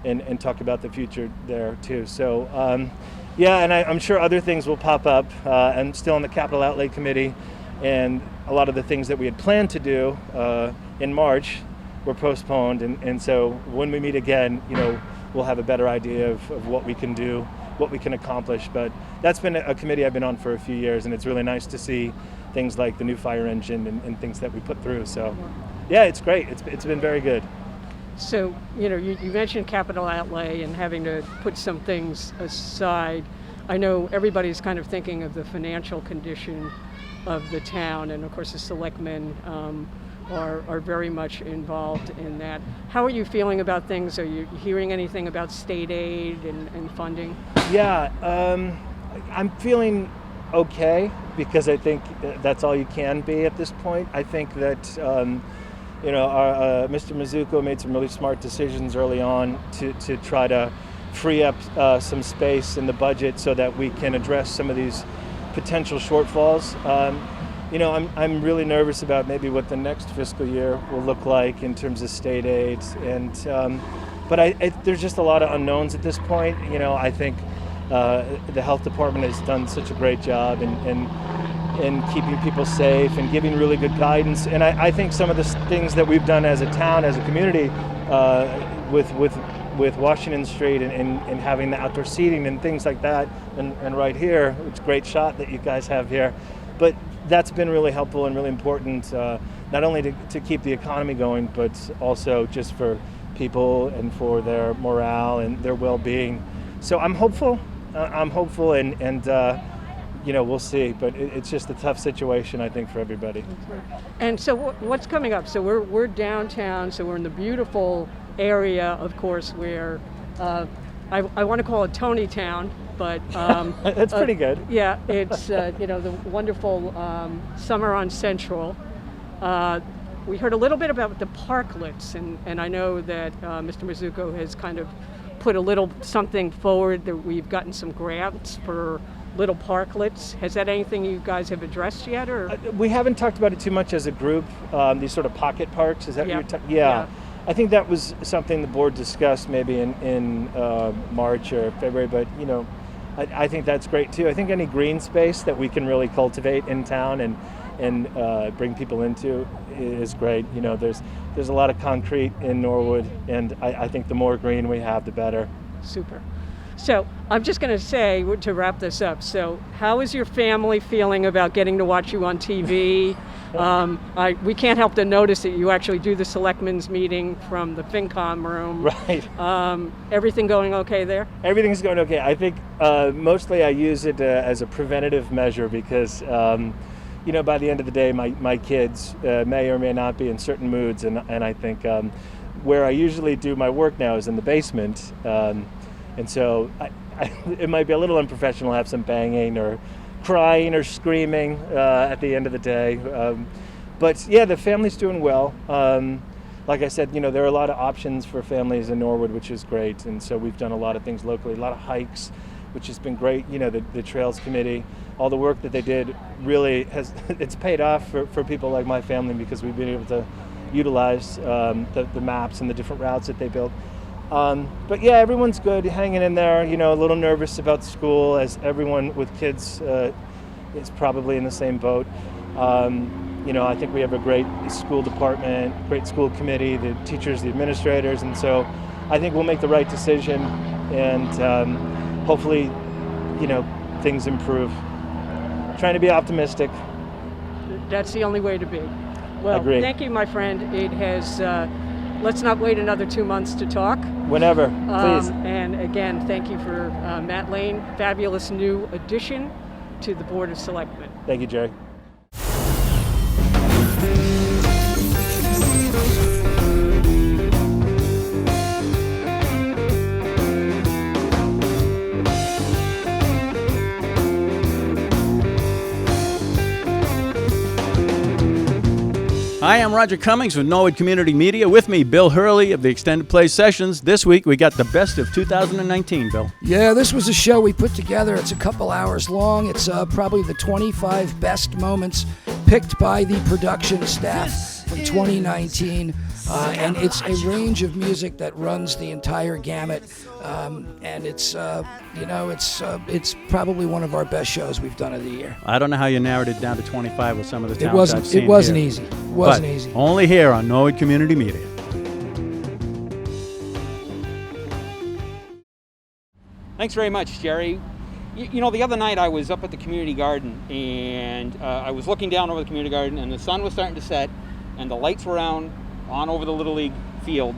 and talk about the future there too. So. Yeah, and I'm sure other things will pop up. I'm still on the Capital Outlay Committee, and a lot of the things that we had planned to do in March were postponed. And so when we meet again, we'll have a better idea of what we can do, what we can accomplish. But that's been a committee I've been on for a few years, and it's really nice to see things like the new fire engine and things that we put through. So, yeah, it's great. It's been very good. So, you mentioned capital outlay and having to put some things aside. I know everybody's kind of thinking of the financial condition of the town, and of course the selectmen are very much involved in that. How are you feeling about things? Are you hearing anything about state aid and funding? Yeah, I'm feeling okay because I think that's all you can be at this point. I think that Mr. Mizuko made some really smart decisions early on to try to free up some space in the budget so that we can address some of these potential shortfalls. I'm really nervous about maybe what the next fiscal year will look like in terms of state aid, but there's just a lot of unknowns at this point. I think the health department has done such a great job in keeping people safe and giving really good guidance. And I think some of the things that we've done as a town, as a community, with Washington Street and having the outdoor seating and things like that, and right here, it's a great shot that you guys have here. But that's been really helpful and really important, not only to keep the economy going, but also just for people and for their morale and their well-being. So I'm hopeful, and we'll see, but it's just a tough situation, I think, for everybody. And so what's coming up? So we're downtown, so we're in the beautiful area, of course, where I want to call it Tony Town, but that's pretty good. Yeah, it's the wonderful summer on Central. We heard a little bit about the parklets, and I know that Mr. Mizuko has kind of put a little something forward that we've gotten some grants for little parklets. Has that anything you guys have addressed yet, or? We haven't talked about it too much as a group. These sort of pocket parks. Is that what you're talking? Yeah. I think that was something the board discussed maybe in March or February. But I think that's great too. I think any green space that we can really cultivate in town and bring people into is great. There's a lot of concrete in Norwood, and I think the more green we have, the better. Super. So I'm just going to say, to wrap this up, so how is your family feeling about getting to watch you on TV? We can't help to notice that you actually do the selectmen's meeting from the FinCom room. Right. Everything going okay there? Everything's going okay. I think mostly I use it as a preventative measure because, by the end of the day, my kids may or may not be in certain moods, and I think where I usually do my work now is in the basement. And so it might be a little unprofessional to have some banging or crying or screaming at the end of the day. But yeah, the family's doing well. Like I said, there are a lot of options for families in Norwood, which is great. And so we've done a lot of things locally, a lot of hikes, which has been great. The Trails Committee, all the work that they did really it's paid off for people like my family because we've been able to utilize the maps and the different routes that they built. But yeah, everyone's good, hanging in there, a little nervous about school, as everyone with kids is probably in the same boat. I think we have a great school department, great school committee, the teachers, the administrators, and so I think we'll make the right decision, and hopefully, things improve. Trying to be optimistic. That's the only way to be. Well, Agreed. Thank you, my friend. It has... let's not wait another 2 months to talk. Whenever, please. And again, thank you for Matt Lane, fabulous new addition to the Board of Selectmen. Thank you, Jerry. Hi, I'm Roger Cummings with Norwood Community Media. With me, Bill Hurley of the Extended Play Sessions. This week, we got the best of 2019, Bill. Yeah, this was a show we put together. It's a couple hours long. It's probably the 25 best moments picked by the production staff from 2019. And it's a range of music that runs the entire gamut. And it's probably one of our best shows we've done of the year. I don't know how you narrowed it down to 25 with some of the talent I've seen It wasn't here. easy. It wasn't easy. Only here on Norwood Community Media. Thanks very much, Jerry. You know, the other night I was up at the community garden, and I was looking down over the community garden, and the sun was starting to set, and the lights were on over the Little League field,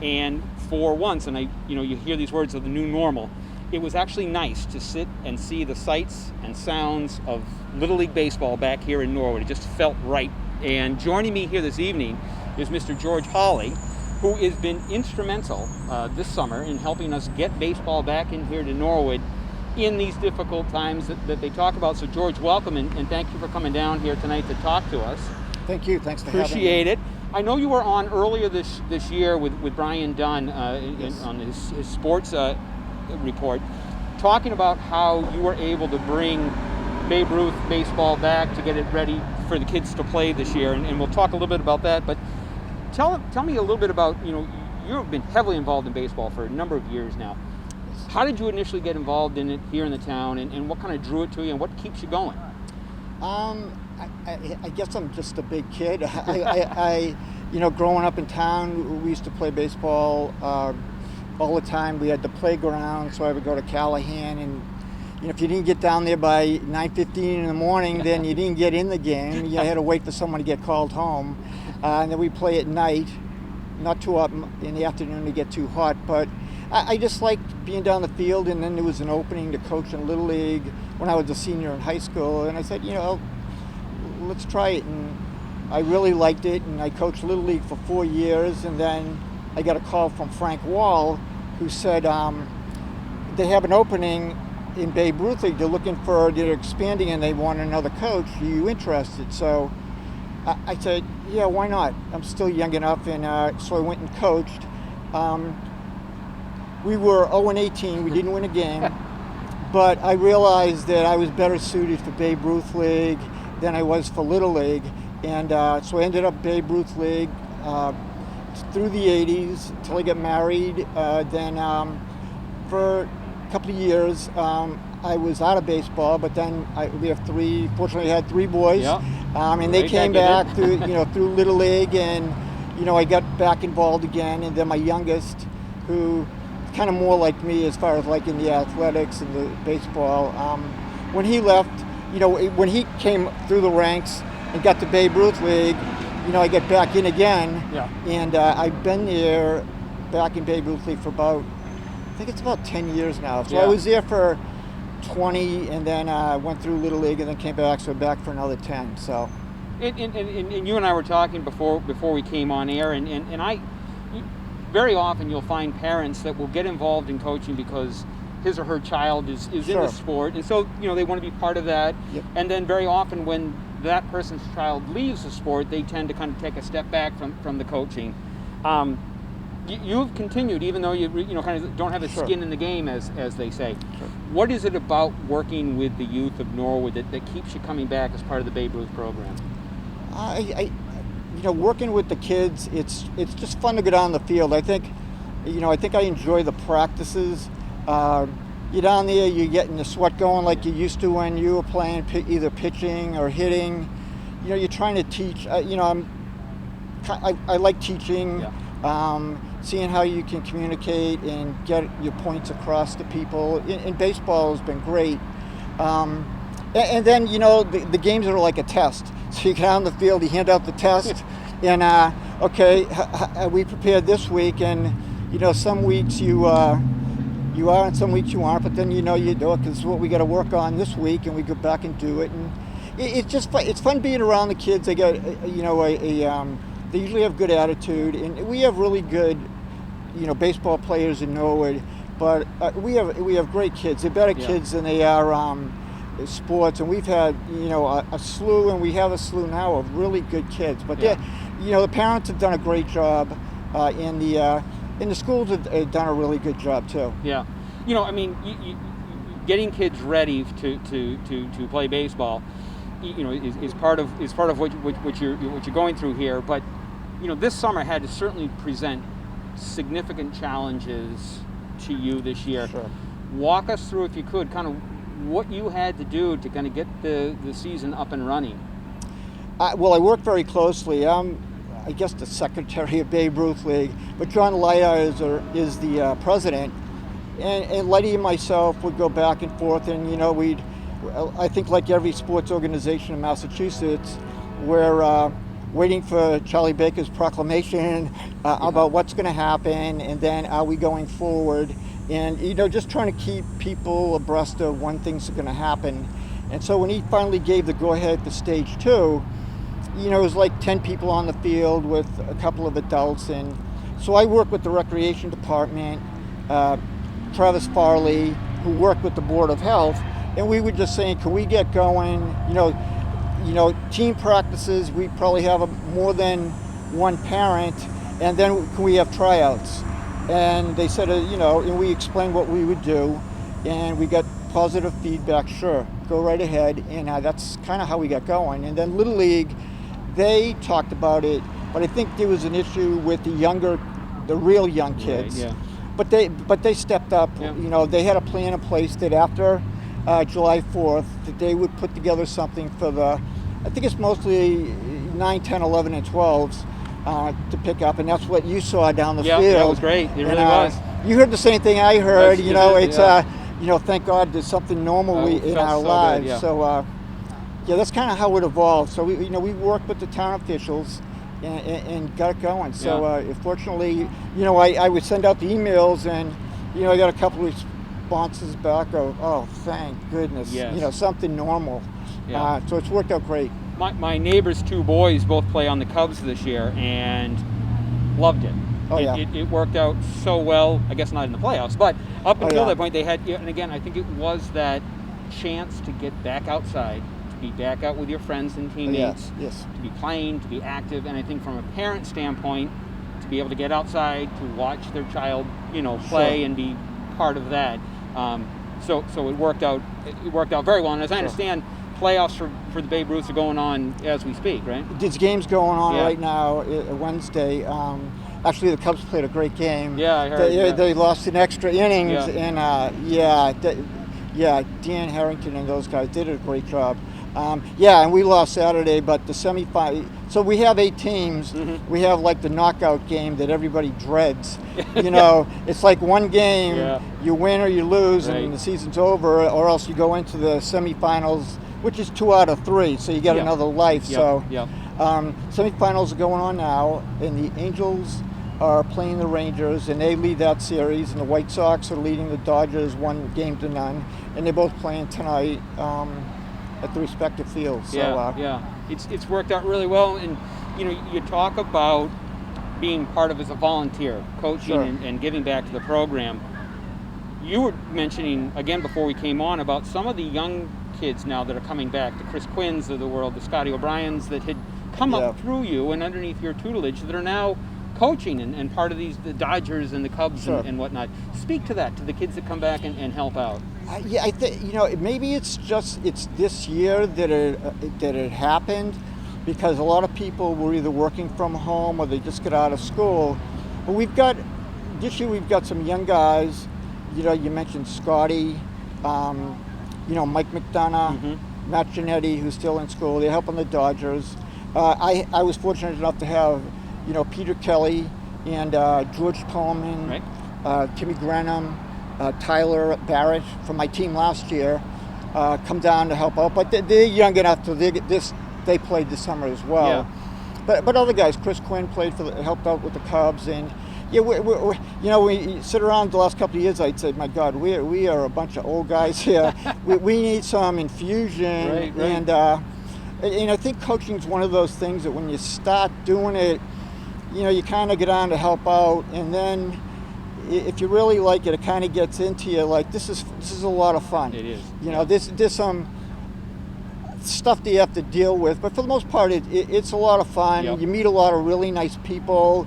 and for once, and you hear these words of the new normal, it was actually nice to sit and see the sights and sounds of Little League baseball back here in Norwood. It just felt right. And joining me here this evening is Mr. George Hawley, who has been instrumental this summer in helping us get baseball back in here to Norwood in these difficult times that they talk about. So George, welcome, and thank you for coming down here tonight to talk to us. Thank you. Thanks for having me. Appreciate it. I know you were on earlier this year with Brian Dunn on his sports report, talking about how you were able to bring Babe Ruth baseball back to get it ready for the kids to play this year, and we'll talk a little bit about that. But tell me a little bit about, you've been heavily involved in baseball for a number of years now. How did you initially get involved in it here in the town, and what kind of drew it to you, and what keeps you going? I guess I'm just a big kid. I growing up in town, we used to play baseball all the time. We had the playground, so I would go to Callahan, and if you didn't get down there by 9:15 in the morning, then you didn't get in the game. You had to wait for someone to get called home, and then we play at night, not too up in the afternoon to get too hot. But I just liked being down the field, and then there was an opening to coach in Little League when I was a senior in high school, and I said, let's try it. And I really liked it, and I coached Little League for 4 years, and then I got a call from Frank Wall, who said they have an opening in Babe Ruth League. They're expanding, and they want another coach. Are you interested? So I said, yeah, why not? I'm still young enough, and so I went and coached. We were 0-18. We didn't win a game, but I realized that I was better suited for Babe Ruth League than I was for Little League, and so I ended up Babe Ruth League through the 80s until I got married. Then for a couple of years, I was out of baseball, but then fortunately I had three boys, and they came back through Little League, and I got back involved again. And then my youngest, who kind of more like me as far as like in the athletics and the baseball, when he left, when he came through the ranks and got to Babe Ruth League, I got back in again, and I've been there back in Babe Ruth League for I think it's about 10 years now. So I was there for 20, and then went through Little League, and then came back, so back for another 10. So, and you and I were talking before we came on air, and very often you'll find parents that will get involved in coaching because his or her child is in the sport, and so they want to be part of that. And then very often when that person's child leaves the sport, they tend to kind of take a step back from the coaching. You've continued, even though you kind of don't have a skin in the game, as they say. What is it about working with the youth of Norwood that keeps you coming back as part of the Babe Ruth program? Working with the kids, it's just fun to go down the field. I think I enjoy the practices. You're down there, you're getting the sweat going like you used to when you were playing either pitching or hitting. You're trying to teach. I like teaching, seeing how you can communicate and get your points across to people. And baseball has been great. And then, the games are like a test. So you get out on the field, you hand out the test, and we prepared this week, and some weeks you are and some weeks you aren't, but then you do it because it's what we got to work on this week, and we go back and do it. And it's just fun. It's fun being around the kids. They got they usually have good attitude, and we have really good baseball players in Norwood, but we have great kids. They're better kids than they are sports, and we've had a slew, and we have a slew now of really good kids. But the parents have done a great job, and the schools have done a really good job too. Yeah, I mean, getting kids ready to play baseball, is part of what you're going through here. But this summer had to certainly present significant challenges to you this year. Sure. Walk us through, if you could, kind of what you had to do to kind of get the season up and running. Well, I work very closely. I'm, I guess, the secretary of Babe Ruth League, but John Leiter is the president. And Letty and myself would go back and forth, and I think like every sports organization in Massachusetts, we're waiting for Charlie Baker's proclamation about what's going to happen, and then are we going forward, and just trying to keep people abreast of when things are going to happen. And so when he finally gave the go-ahead for stage 2, it was like 10 people on the field with a couple of adults, and so I work with the recreation department, Travis Farley, who worked with the Board of Health, and we were just saying, can we get going? Team practices, we probably have more than one parent, and then can we have tryouts? And they said, and we explained what we would do, and we got positive feedback, sure, go right ahead, and that's kind of how we got going. And then Little League, they talked about it, but I think there was an issue with the real young kids. Right, yeah. But they stepped up. Yeah. They had a plan in place that after July 4th, that they would put together something for I think it's mostly 9, 10, 11, and 12s to pick up, and that's what you saw down the field. Yeah, that was great. It really was. You heard the same thing I heard. Yes, thank God there's something normal in our lives. Good, yeah. So, that's kind of how it evolved. So we worked with the town officials and got it going. So fortunately, I would send out the emails, and I got a couple of responses back of, oh, thank goodness, yes. Something normal. Yeah. So it's worked out great. My neighbor's 2 boys both play on the Cubs this year and loved it. Oh, yeah. It worked out so well, I guess not in the playoffs, but up until that point they had, and again, I think it was that chance to get back outside, to be back out with your friends and teammates, yes. to be playing, to be active, and I think from a parent standpoint, to be able to get outside, to watch their child, play and be part of that. So it worked out very well, and as I understand, playoffs for the Babe Ruths are going on as we speak, right? There's games going on right now, Wednesday. Actually, the Cubs played a great game. Yeah, I heard. They lost in extra innings, and Dan Harrington and those guys did a great job. And we lost Saturday, but the semifinal. So we have 8 teams. Mm-hmm. We have like the knockout game that everybody dreads. It's like one game, you win or you lose, and the season's over, or else you go into the semifinals, which is 2 out of 3, so you get another life. So semifinals are going on now, and the Angels are playing the Rangers, and they lead that series, and the White Sox are leading the Dodgers 1-0, and they're both playing tonight at the respective fields. So, it's worked out really well, and you talk about being part of as a volunteer, coaching and giving back to the program. You were mentioning again before we came on about some of the young kids now that are coming back, the Chris Quinns of the world, the Scotty O'Briens that had come up through you and underneath your tutelage that are now coaching and part of the Dodgers and the Cubs and whatnot. Speak to that, to the kids that come back and help out. I think maybe it's this year that it happened, because a lot of people were either working from home or they just got out of school. But this year we've got some young guys. You mentioned Scotty, Mike McDonough, Matt Giannetti, who's still in school. They're helping the Dodgers. I was fortunate enough to have Peter Kelly and George Coleman, Timmy Grenham, Tyler Barrett from my team last year come down to help out. But they're young enough to they played this summer as well. Yeah. But other guys, Chris Quinn helped out with the Cubs, and we sit around the last couple of years. I'd say, my God, we are a bunch of old guys here. we need some infusion, and I think coaching is one of those things that when you start doing it, you kind of get on to help out, and then if you really like it, it kind of gets into you. Like this is a lot of fun. It is. There's some stuff that you have to deal with, but for the most part, it's a lot of fun. Yep. You meet a lot of really nice people.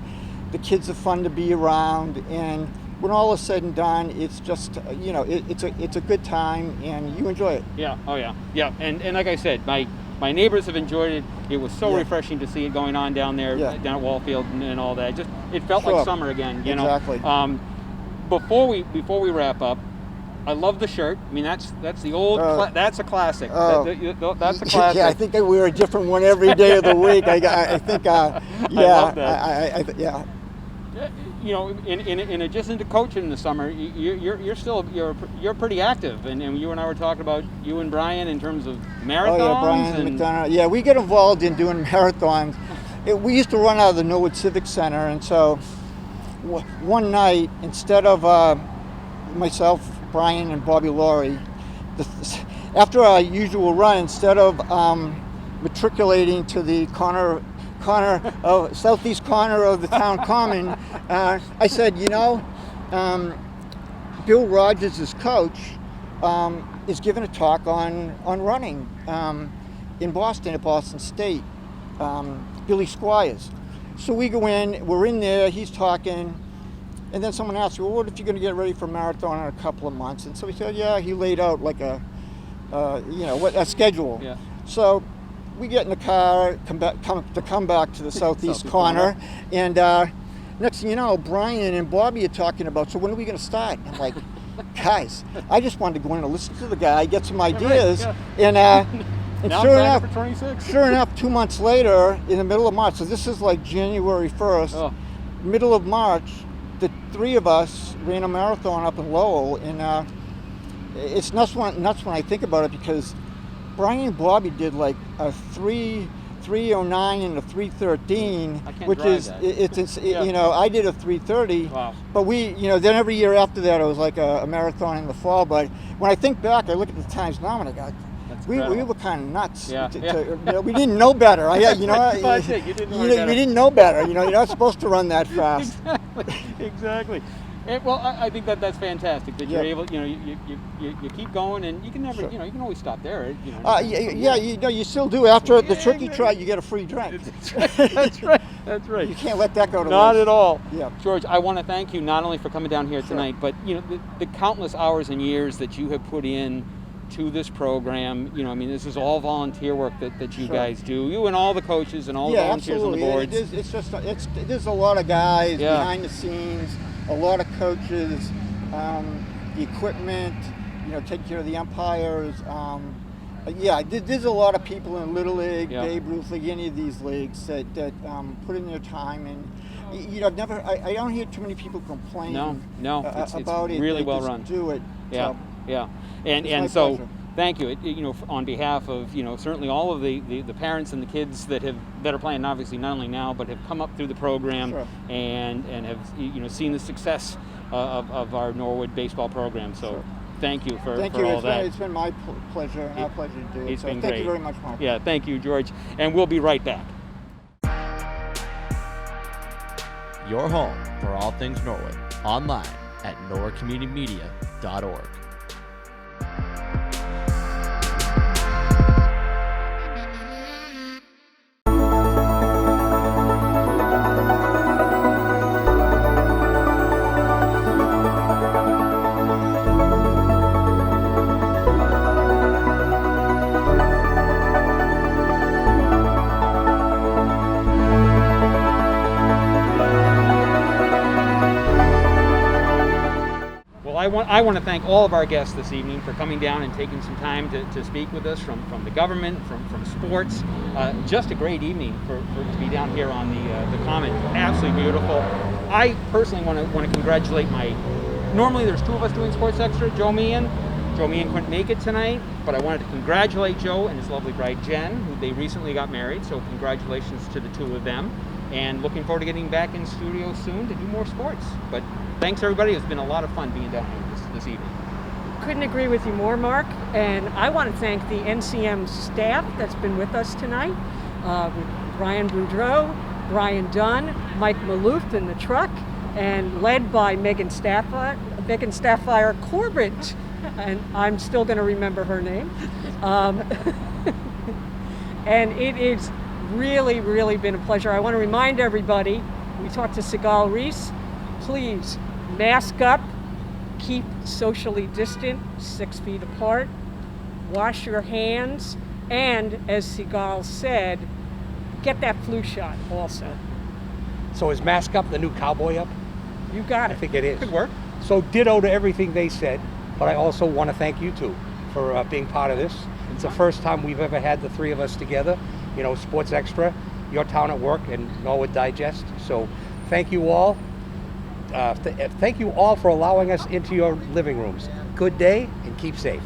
The kids are fun to be around, and when all is said and done, it's just it's a good time, and you enjoy it. Yeah. Oh yeah. Yeah. And like I said, my neighbors have enjoyed it. It was so refreshing to see it going on down there, down at Wallfield and all that. It felt like summer again. You know. Exactly. Before we wrap up, I love the shirt. I mean, that's the old. That's a classic. That's a classic. Yeah, I think I wear a different one every day of the week. I think. I love that. Yeah. You know, in addition to coaching in the summer, you're pretty active, and you and I were talking about you and Brian in terms of marathons. Oh yeah, Brian McDonough. Yeah, we get involved in doing marathons. We used to run out of the Norwood Civic Center, and so one night, instead of myself, Brian, and Bobby Laurie, after our usual run, instead of matriculating to the southeast corner of the town common, I said, Bill Rogers' coach is giving a talk on running in Boston at Boston State, Billy Squires. So we go in, we're in there, he's talking, and then someone asks, well, what if you're going to get ready for a marathon in a couple of months? And so we said, yeah, he laid out like a schedule. Yeah. So we get in the car, come back to the southeast corner, and next thing you know, Brian and Bobby are talking about, so when are we going to start? I'm like, guys, I just wanted to go in and listen to the guy, get some ideas, and sure enough, 2 months later, in the middle of March, so this is like January 1st, middle of March, the three of us ran a marathon up in Lowell, and it's nuts when I think about it, because Brian and Bobby did like a 3:09 and a 3:13, which is I did a 3:30. Wow. But then every year after that it was like a marathon in the fall. But when I think back, I look at the times now and I go, we were kind of nuts. Yeah. We didn't know better. You didn't know better. You're not supposed to run that fast. Exactly. Well, I think that's fantastic that you're able. You keep going, and you can never. You can always stop there. You still do. After the turkey trot, you get a free drink. That's right. That's right. You can't let that go to waste. Not at all. Yeah. George, I want to thank you not only for coming down here tonight, but the countless hours and years that you have put in to this program. This is all volunteer work that you guys do. You and all the coaches and all the volunteers on the boards. There's a lot of guys behind the scenes. A lot of coaches, the equipment, taking care of the umpires. There's a lot of people in Little League, Babe Ruth League, any of these leagues that put in their time, and I don't hear too many people complain. No, about it's it. really they well just run. Do it. Yeah, so, yeah, and so. Pleasure. Thank you. On behalf of certainly all of the parents and the kids that are playing, obviously not only now, but have come up through the program and have seen the success of our Norwood baseball program. So thank you for all that. It's been my pleasure and our pleasure to do it. It's been thank great. you very much, Mark. Yeah, thank you, George. And we'll be right back. Your home for all things Norwood, online at norwoodcommunitymedia.org. I want to thank all of our guests this evening for coming down and taking some time to speak with us from the government, from sports. Just a great evening to be down here on the Common. Absolutely beautiful. I personally want to congratulate normally there's two of us doing Sports Extra, Joe Meehan. Joe Meehan couldn't make it tonight, but I wanted to congratulate Joe and his lovely bride Jen, who they recently got married, so congratulations to the two of them. And looking forward to getting back in studio soon to do more sports. But thanks everybody, it's been a lot of fun being down here this evening. Couldn't agree with you more, Mark. And I want to thank the NCM staff that's been with us tonight, with Brian Boudreau, Brian Dunn, Mike Maloof in the truck, and led by Megan Staffire Corbett, and I'm still going to remember her name. And it is really, really been a pleasure. I want to remind everybody, we talked to Sigal Reese, please mask up, keep socially distant, 6 feet apart, wash your hands, and as Sigal said, get that flu shot also. So is mask up the new cowboy up? You got it. I think it is. Good work. So ditto to everything they said, but I also want to thank you two for being part of this. It's the first time we've ever had the three of us together, you know, Sports Extra, Your Town at Work, and Norwood Digest. So thank you all. Thank you all for allowing us into your living rooms. Good day and keep safe.